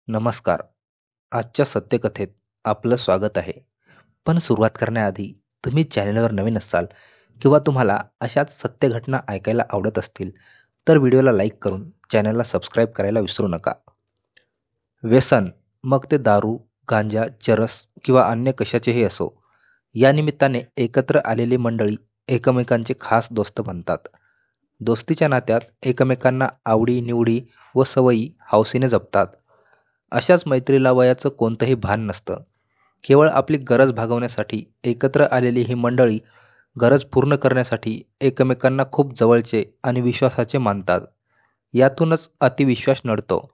नमस्कार. आजच्या सत्यकथेत आपलं स्वागत आहे. पण सुरुवात करण्याआधी तुम्ही चॅनलवर नवीन असाल किंवा तुम्हाला अशाच सत्य घटना ऐकायला आवडत असतील तर व्हिडिओला लाईक करून चॅनलला सबस्क्राईब करायला विसरू नका. व्यसन, मग ते दारू, गांजा, चरस किंवा अन्य कशाचेही असो, या निमित्ताने एकत्र आलेली मंडळी एकमेकांचे खास दोस्त बनतात. दोस्तीच्या नात्यात एकमेकांना आवडी निवडी व सवयी हौसेने जपतात. अशाच मैत्रीला वयाचं कोणतंही भान नसतं. केवळ आपली गरज भागवण्यासाठी एकत्र आलेली ही मंडळी गरज पूर्ण करण्यासाठी एकमेकांना खूप जवळचे आणि विश्वासाचे मानतात. यातूनच अतिविश्वास नडतो.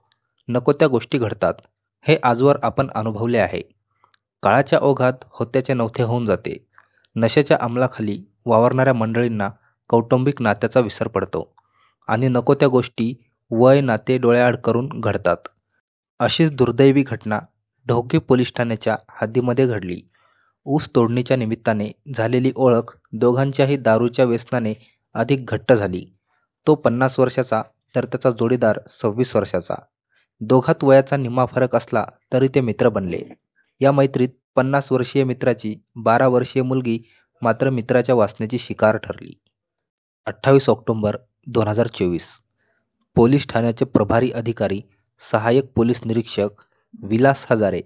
नको त्या गोष्टी घडतात. हे आजवर आपण अनुभवले आहे. काळाच्या ओघात होत्याचे नवथे होऊन जाते. नशेच्या अंमलाखाली वावरणाऱ्या मंडळींना कौटुंबिक नात्याचा विसर पडतो आणि नको त्या गोष्टी वय नाते डोळ्याआड करून घडतात. अशीच दुर्दैवी घटना ढोके पोलीस ठाण्याच्या हद्दीमध्ये घडली. ऊस तोडणीच्या निमित्ताने झालेली ओळख दोघांच्याही दारूच्या व्यसनाने अधिक घट्ट झाली. तो 50 वर्षाचा तर त्याचा जोडीदार 26 वर्षाचा. दोघात वयाचा निम्मा फरक असला तरी ते मित्र बनले. या मैत्रीत 50 वर्षीय मित्राची 12 वर्षीय मुलगी मात्र मित्राच्या वासनेची शिकार ठरली. 28 ऑक्टोबर 2024. पोलीस ठाण्याचे प्रभारी अधिकारी सहाय्यक पोलीस निरीक्षक विलास हजारे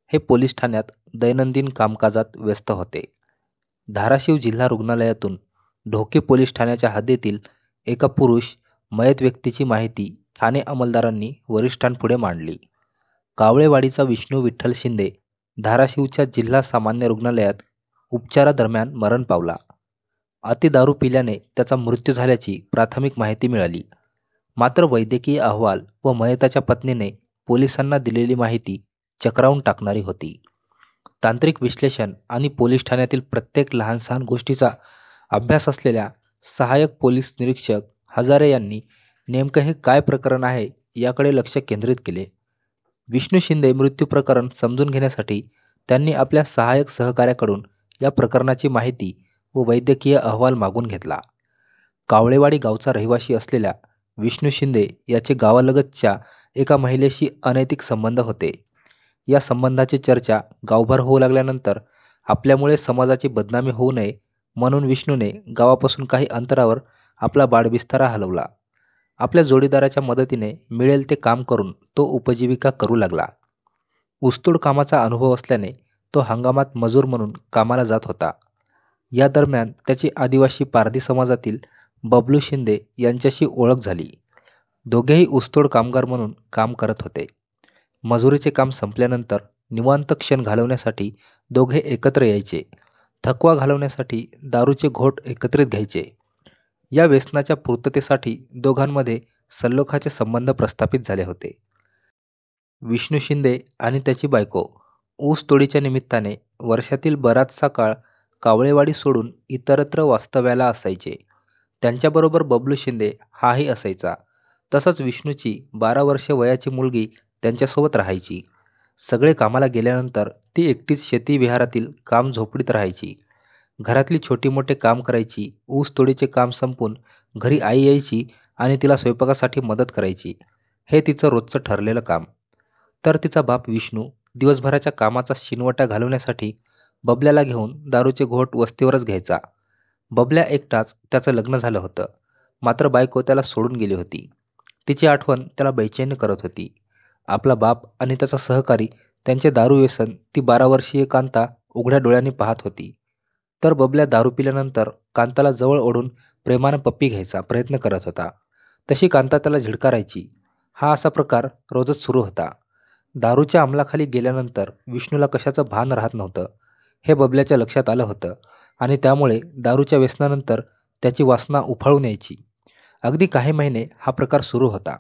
हे पोलीस ठाण्यात दैनंदिन कामकाजात व्यस्त होते. धाराशिव जिल्हा रुग्णालयातून ढोके पोलीस ठाण्याच्या हद्दीतील एका पुरुष मयत व्यक्तीची माहिती ठाणे अंमलदारांनी वरिष्ठांपुढे मांडली. कावळेवाडीचा विष्णू विठ्ठल शिंदे धाराशिवच्या जिल्हा सामान्य रुग्णालयात उपचारादरम्यान मरण पावला. अतिदारू पिल्याने त्याचा मृत्यू झाल्याची प्राथमिक माहिती मिळाली. मात्र वैद्यकीय अहवाल व मयताच्या पत्नीने पोलिसांना दिलेली माहिती चक्रावून टाकणारी होती. तांत्रिक विश्लेषण आणि पोलीस ठाण्यातील प्रत्येक लहानसहान गोष्टीचा अभ्यास असलेल्या सहाय्यक पोलीस निरीक्षक हजारे यांनी नेमकं हे काय प्रकरण आहे याकडे लक्ष केंद्रित केले. विष्णू शिंदे मृत्यू प्रकरण समजून घेण्यासाठी त्यांनी आपल्या सहाय्यक सहकाऱ्याकडून या प्रकरणाची माहिती व वैद्यकीय अहवाल मागून घेतला. कावळेवाडी गावचा रहिवासी असलेल्या विष्णू शिंदे याचे गावालगतच्या एका महिलेशी अनैतिक संबंध होते. या संबंधाची चर्चा गावभर होऊ लागल्यानंतर आपल्यामुळे समाजाची बदनामी होऊ नये म्हणून विष्णूने गावापासून काही अंतरावर आपला बाडबिस्तारा हलवला. आपल्या जोडीदाराच्या मदतीने मिळेल ते काम करून तो उपजीविका करू लागला. ऊसतोड कामाचा अनुभव असल्याने तो हंगामात मजूर म्हणून कामाला जात होता. या दरम्यान त्याची आदिवासी पारधी समाजातील बबलू शिंदे यांच्याशी ओळख झाली. दोघेही ऊसतोड कामगार म्हणून काम करत होते. मजुरीचे काम संपल्यानंतर निवांत क्षण घालवण्यासाठी दोघे एकत्र यायचे. थकवा घालवण्यासाठी दारूचे घोट एकत्रित घ्यायचे. या व्यसनाच्या पूर्ततेसाठी दोघांमध्ये सल्लोखाचे संबंध प्रस्थापित झाले होते. विष्णू शिंदे आणि त्याची बायको ऊस तोडीच्या निमित्ताने वर्षातील बराचसा काळ कावळेवाडी सोडून इतरत्र वास्तव्याला असायचे. त्यांच्याबरोबर बबलू शिंदे हाही असायचा. तसंच विष्णूची 12 वर्षे वयाची मुलगी त्यांच्यासोबत राहायची. सगळे कामाला गेल्यानंतर ती एकटीच शेती विहारातील काम झोपडीत राहायची. घरातली छोटी मोठे काम करायची. ऊस तोडीचे काम संपून घरी आई यायची आणि तिला स्वयंपाकासाठी मदत करायची. हे तिचं रोजचं ठरलेलं काम. तर तिचा बाप विष्णू दिवसभराच्या कामाचा शिनवटा घालवण्यासाठी बबल्याला घेऊन दारूचे घोट वस्तीवरच घ्यायचा. बबल्या एकटाच. त्याचं लग्न झालं होतं. मात्र बायको त्याला सोडून गेली होती. तिची आठवण त्याला बेचैन करत होती. आपला बाप आणि त्याचा सहकारी त्यांचे दारू व्यसन ती 12 वर्षीय कांता उघड्या डोळ्यांनी पाहत होती. तर बबल्या दारू पिल्यानंतर कांताला जवळ ओढून प्रेमानं पप्पी घ्यायचा प्रयत्न करत होता. तशी कांता त्याला झिडकारायची. हा असा प्रकार रोजच सुरू होता. दारूच्या अंमलाखाली गेल्यानंतर विष्णूला कशाचं भान राहत नव्हतं हे बबल्याच्या लक्षात आलं होतं आणि त्यामुळे दारूच्या व्यसनानंतर त्याची वासना उफाळून यायची. अगदी काही महिने हा प्रकार सुरू होता.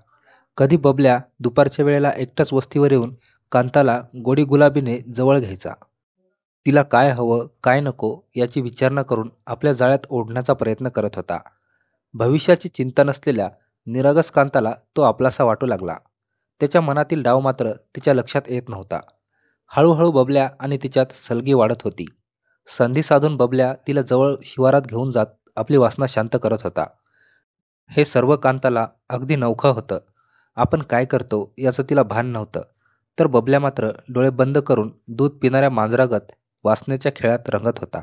कधी बबल्या दुपारच्या वेळेला एकटाच वस्तीवर येऊन कांताला गोडी गुलाबीने जवळ घ्यायचा. तिला काय हवं काय नको याची विचारणा करून आपल्या जाळ्यात ओढण्याचा प्रयत्न करत होता. भविष्याची चिंता नसलेल्या निरागस कांताला तो आपलासा वाटू लागला. त्याच्या मनातील डाव मात्र तिच्या लक्षात येत नव्हता. हळूहळू बबल्या आणि तिच्यात सलगी वाढत होती. संधी साधून बबल्या तिला जवळ शिवारात घेऊन जात आपली वासना शांत करत होता. हे सर्व कांताला अगदी नवखं होतं. आपण काय करतो याचं तिला भान नव्हतं. तर बबल्या मात्र डोळे बंद करून दूध पिणाऱ्या मांजरागत वासनेच्या खेळात रंगत होता.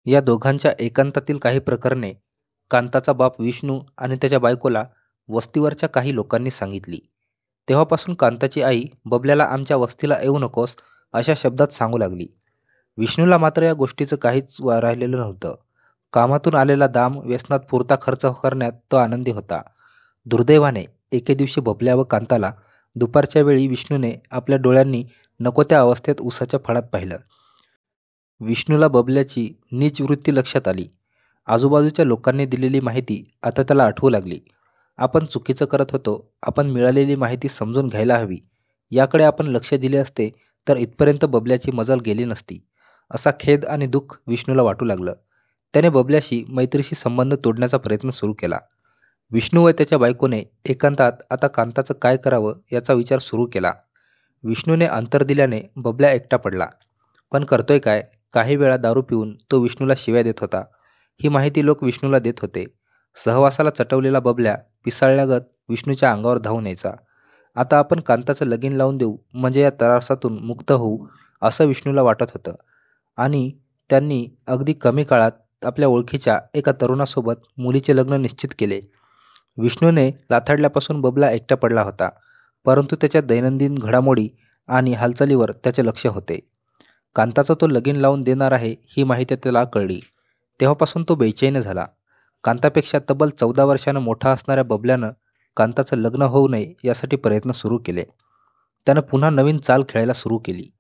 या दोघांच्या एकांतातील काही प्रकरणे कांताचा बाप विष्णू आणि त्याच्या बायकोला वस्तीवरच्या काही लोकांनी सांगितली. तेव्हापासून कांताची आई बबल्याला आमच्या वस्तीला येऊ नकोस अशा शब्दात सांगू लागली. विष्णूला मात्र या गोष्टीचं काहीच राहिलेलं नव्हतं. कामातून आलेला दाम व्यसनात पुरता खर्च करण्यात तो आनंदी होता. दुर्दैवाने एके दिवशी बबल्या व कांताला दुपारच्या वेळी विष्णूने आपल्या डोळ्यांनी नको त्या अवस्थेत उसाच्या फळात पाहिलं. विष्णूला बबल्याची नीच वृत्ती लक्षात आली. आजूबाजूच्या लोकांनी दिलेली माहिती आता त्याला आठवू लागली. आपण चुकीचं करत होतो, आपण मिळालेली माहिती समजून घ्यायला हवी, याकडे आपण लक्ष दिले असते तर इथपर्यंत बबल्याची मजल गेली नसती, असा खेद आणि दुःख विष्णूला वाटू लागलं. त्याने बबल्याशी मैत्रीशी संबंध तोडण्याचा प्रयत्न सुरू केला. विष्णू व त्याच्या बायकोने एकांतात आता कांताचं काय करावं याचा विचार सुरू केला. विष्णूने अंतर दिल्याने बबल्या एकटा पडला. पण करतोय काय? काही वेळा दारू पिऊन तो विष्णूला शिव्या देत होता. ही माहिती लोक विष्णूला देत होते. सहवासाला चटवलेला बबल्या पिसाळल्यागत विष्णूच्या अंगावर धावून यायचा. आता आपण कांताचं लगीन लावून देऊ म्हणजे या त्रासातून मुक्त होऊ असं विष्णूला वाटत होतं. आणि त्यांनी अगदी कमी काळात आपल्या ओळखीच्या एका तरुणासोबत मुलीचे लग्न निश्चित केले. विष्णूने लाथाडल्यापासून बबला एकटा पडला होता, परंतु त्याच्या दैनंदिन घडामोडी आणि हालचालीवर त्याचे लक्ष होते. कांताचा तो लगीन लावून देणार आहे ही माहिती त्याला कळली. तेव्हापासून तो बेचैन झाला. कांतापेक्षा तब्बल 14 वर्षानं मोठा असणाऱ्या बबल्यानं कांताचं लग्न होऊ नये यासाठी प्रयत्न सुरू केले. त्यानं पुन्हा नवीन चाल खेळायला सुरू केली.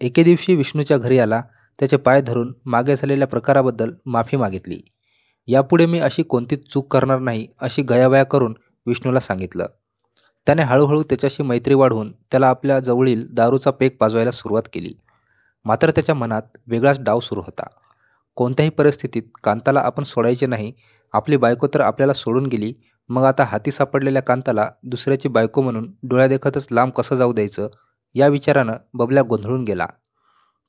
एके दिवशी विष्णूच्या घरी आला. त्याचे पाय धरून मागे झालेल्या प्रकाराबद्दल माफी मागितली. यापुढे मी अशी कोणतीच चूक करणार नाही अशी गयावया करून विष्णूला सांगितलं. त्याने हळूहळू त्याच्याशी मैत्री वाढवून त्याला आपल्या जवळील दारूचा पेक पाजवायला सुरुवात केली. मात्र त्याच्या मनात वेगळाच डाव सुरू होता. कोणत्याही परिस्थितीत कांताला आपण सोडायचे नाही. आपली बायको तर आपल्याला सोडून गेली, मग आता हाती सापडलेल्या कांताला दुसऱ्याची बायको म्हणून डोळ्यादेखतच लांब कसं जाऊ द्यायचं या विचारानं बबल्या गोंधळून गेला.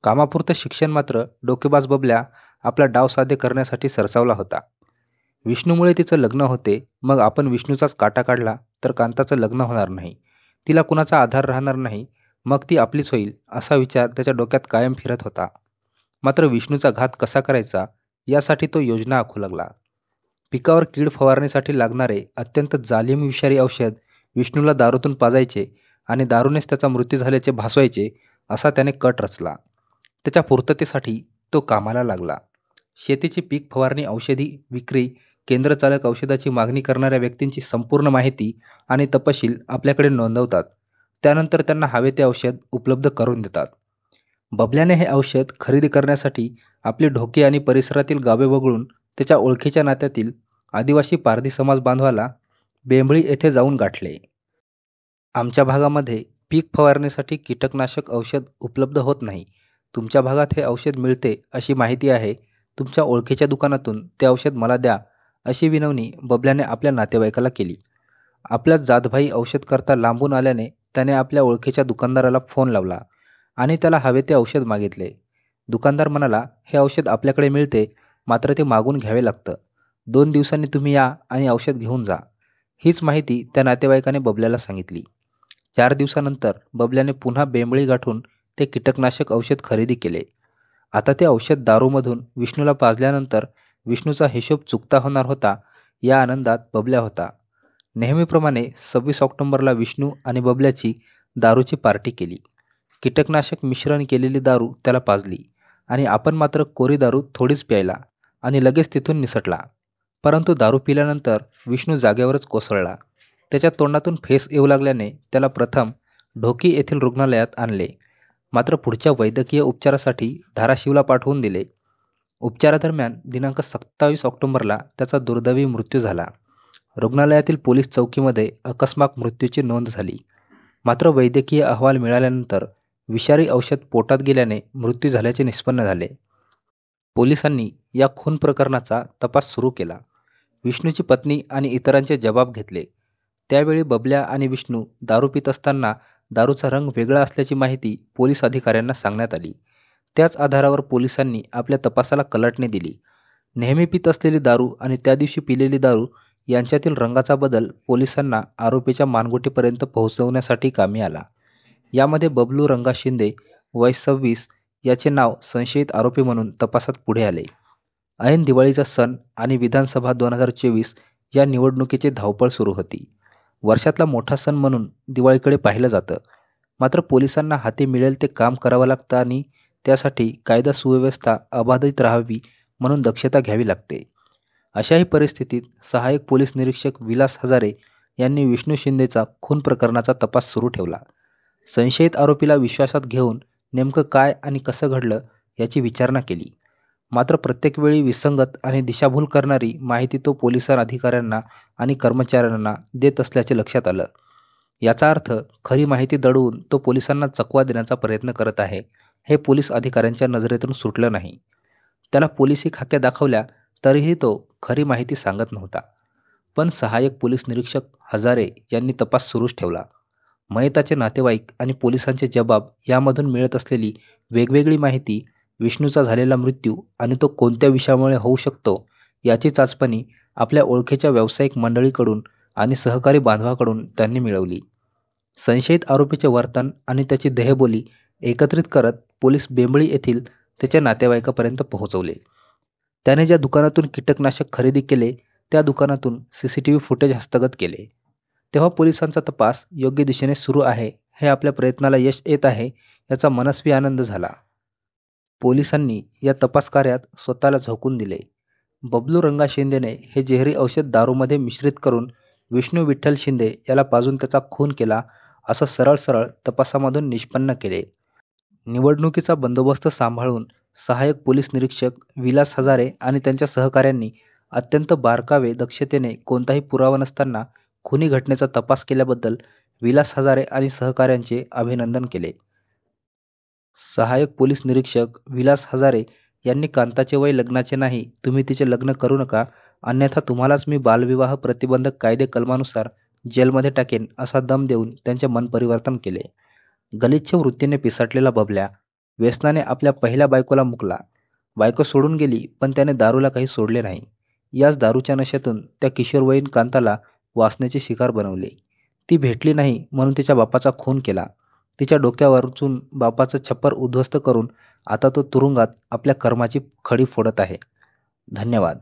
कामापुरतं शिक्षण मात्र डोकेबाज बबल्या आपला डाव साध्य करण्यासाठी सरसावला होता. विष्णूमुळे तिचं लग्न होते, मग आपण विष्णूचाच काटा काढला तर कांताचं लग्न होणार नाही, तिला कुणाचा आधार राहणार नाही, मग ती आपलीच होईल असा विचार त्याच्या डोक्यात कायम फिरत होता. मात्र विष्णूचा घात कसा करायचा यासाठी तो योजना आखू लागला. पिकावर कीड फवारणीसाठी लागणारे अत्यंत जालिम विषारी औषध विष्णूला दारूतून पाजायचे आणि दारूनेच त्याचा मृत्यू झाल्याचे भासवायचे असा त्याने कट रचला. त्याच्या पूर्ततेसाठी तो कामाला लागला. शेतीची पीक फवारणी औषधी विक्री केंद्रचालक औषधाची मागणी करणाऱ्या व्यक्तींची संपूर्ण माहिती आणि तपशील आपल्याकडे नोंदवतात. त्यानंतर त्यांना हवे ते औषध उपलब्ध करून देतात. बबल्याने हे औषध खरेदी करण्यासाठी आपली ढोके आणि परिसरातील गावे वगळून त्याच्या ओळखीच्या नात्यातील आदिवासी पारधी समाज बांधवाला बेंबळी येथे जाऊन गाठले. आमच्या भागामध्ये पीक फवारणीसाठी कीटकनाशक औषध उपलब्ध होत नाही. तुमच्या भागात हे औषध मिळते अशी माहिती आहे. तुमच्या ओळखीच्या दुकानातून ते औषध मला द्या अशी विनवणी बबल्याने आपल्या नातेवाईकाला केली. आपल्याच जातभाई औषध करता लांबून आल्याने त्याने आपल्या ओळखीच्या दुकानदाराला फोन लावला आणि त्याला हवे ते औषध मागितले. दुकानदार म्हणाला, हे औषध आपल्याकडे मिळते, मात्र ते मागून घ्यावे लागतं. 2 दिवसांनी तुम्ही या आणि औषध घेऊन जा. हीच माहिती त्या नातेवाईकाने बबल्याला सांगितली. 4 दिवसानंतर बबल्याने पुन्हा बेंबळी गाठून ते कीटकनाशक औषध खरेदी केले. आता ते औषध दारूमधून विष्णूला पाजल्यानंतर विष्णूचा हिशोब चुकता होणार होता या आनंदात बबल्या होता. नेहमीप्रमाणे 26 ऑक्टोबरला विष्णू आणि बबल्याची दारूची पार्टी केली. कीटकनाशक मिश्रण केलेली दारू त्याला पाजली आणि आपण मात्र कोरी दारू थोडीच प्यायला आणि लगेच तिथून निसटला. परंतु दारू पिल्यानंतर विष्णू जागेवरच कोसळला. त्याच्या तोंडातून फेस येऊ लागल्याने त्याला प्रथम ढोकी येथील रुग्णालयात आणले, मात्र पुढच्या वैद्यकीय उपचारासाठी धाराशिवला पाठवून दिले. उपचारादरम्यान दिनांक 27 ऑक्टोबरला त्याचा दुर्दैवी मृत्यू झाला. रुग्णालयातील पोलीस चौकीमध्ये अकस्मात मृत्यूची नोंद झाली. मात्र वैद्यकीय अहवाल मिळाल्यानंतर विषारी औषध पोटात गेल्याने मृत्यू झाल्याचे निष्पन्न झाले. पोलिसांनी या खून प्रकरणाचा तपास सुरू केला. विष्णूची पत्नी आणि इतरांचे जबाब घेतले. त्यावेळी बबल्या आणि विष्णू दारू पित असताना दारूचा रंग वेगळा असल्याची माहिती पोलीस अधिकाऱ्यांना सांगण्यात आली. त्याच आधारावर पोलिसांनी आपल्या तपासाला कलटणी दिली. नेहमी पित असलेली दारू आणि त्या दिवशी पिलेली दारू यांच्यातील रंगाचा बदल पोलिसांना आरोपीच्या मानगुटीपर्यंत पोहोचवण्यासाठी कामी आला. यामध्ये बबलू रंगा शिंदे वय 26 याचे नाव संशयित आरोपी म्हणून तपासात पुढे आले. ऐन दिवाळीचा सण आणि विधानसभा 2024 या निवडणुकीची धावपळ सुरू होती. वर्षातला मोठा सण म्हणून दिवाळीकडे पाहिलं जातं. मात्र पोलिसांना हाती मिळेल ते काम करावं लागतं आणि त्यासाठी कायदा सुव्यवस्था अबाधित राहावी म्हणून दक्षता घ्यावी लागते. अशाही परिस्थितीत सहाय्यक पोलीस निरीक्षक विलास हजारे यांनी विष्णू शिंदेचा खून प्रकरणाचा तपास सुरू ठेवला. संशयित आरोपीला विश्वासात घेऊन नेमकं काय आणि कसं घडलं याची विचारणा केली. मात्र प्रत्येक वेळी विसंगत आणि दिशाभूल करणारी माहिती तो पोलीस अधिकाऱ्यांना आणि कर्मचाऱ्यांना देत असल्याचे लक्षात आलं. याचा अर्थ खरी माहिती दडवून तो पोलिसांना चकवा देण्याचा प्रयत्न करत आहे हे पोलीस अधिकाऱ्यांच्या नजरेतून सुटलं नाही. त्याला पोलिसी खाक्या दाखवल्या तरीही तो खरी माहिती सांगत नव्हता. पण सहाय्यक पोलीस निरीक्षक हजारे यांनी तपास सुरूच ठेवला. मयताचे नातेवाईक आणि पोलिसांचे जबाब यामधून मिळत असलेली वेगवेगळी माहिती, विष्णूचा झालेला मृत्यू आणि तो कोणत्या विषयामुळे होऊ शकतो याची चाचपणी आपल्या ओळखीच्या व्यावसायिक मंडळीकडून आणि सहकारी बांधवाकडून त्यांनी मिळवली. संशयित आरोपीचे वर्तन आणि त्याची देहबोली एकत्रित करत पोलीस बेंबळी येथील त्याच्या नातेवाईकापर्यंत पोहोचवले. त्याने ज्या दुकानातून कीटकनाशक खरेदी केले त्या दुकानातून CCTV फुटेज हस्तगत केले. तेव्हा पोलिसांचा तपास योग्य दिशेने सुरू आहे हे आपल्या प्रयत्नाला यश येत आहे याचा मनस्वी आनंद झाला. पोलिसांनी या तपास कार्यात स्वतःला झोकून दिले. बबलू रंगा शिंदेने हे जेहरी औषध दारूमध्ये मिश्रित करून विष्णू विठ्ठल शिंदे याला पाजून त्याचा खून केला असं सरळ सरळ तपासामधून निष्पन्न केले. निवडणुकीचा बंदोबस्त सांभाळून सहाय्यक पोलीस निरीक्षक विलास हजारे आणि त्यांच्या सहकाऱ्यांनी अत्यंत बारकावे दक्षतेने कोणताही पुरावा नसताना खुनी घटनेचा तपास केल्याबद्दल विलास हजारे आणि सहकाऱ्यांचे अभिनंदन केले. सहाय्यक पोलीस निरीक्षक विलास हजारे यांनी कांताचे वय लग्नाचे नाही, तुम्ही तिचे लग्न करू नका, अन्यथा तुम्हालाच मी बालविवाह प्रतिबंधक कायदे कलमानुसार जेलमध्ये टाकेन असा दम देऊन त्यांचे मन परिवर्तन केले. गलिच्छ वृत्तीने पिसाटलेला बबल्या व्यसनाने आपल्या पहिल्या बायकोला मुकला. बायको सोडून गेली पण त्याने दारूला काही सोडले नाही. याच दारूच्या नशेतून त्या किशोरवयीन कांताला वासनेची शिकार बनवले. ती भेटली नाही म्हणून तिच्या बापाचा खून केला. तिच्या डोक्यावरचून बापाचं छप्पर उद्ध्वस्त करून आता तो तुरुंगात आपल्या कर्माची खडी फोडत आहे. धन्यवाद.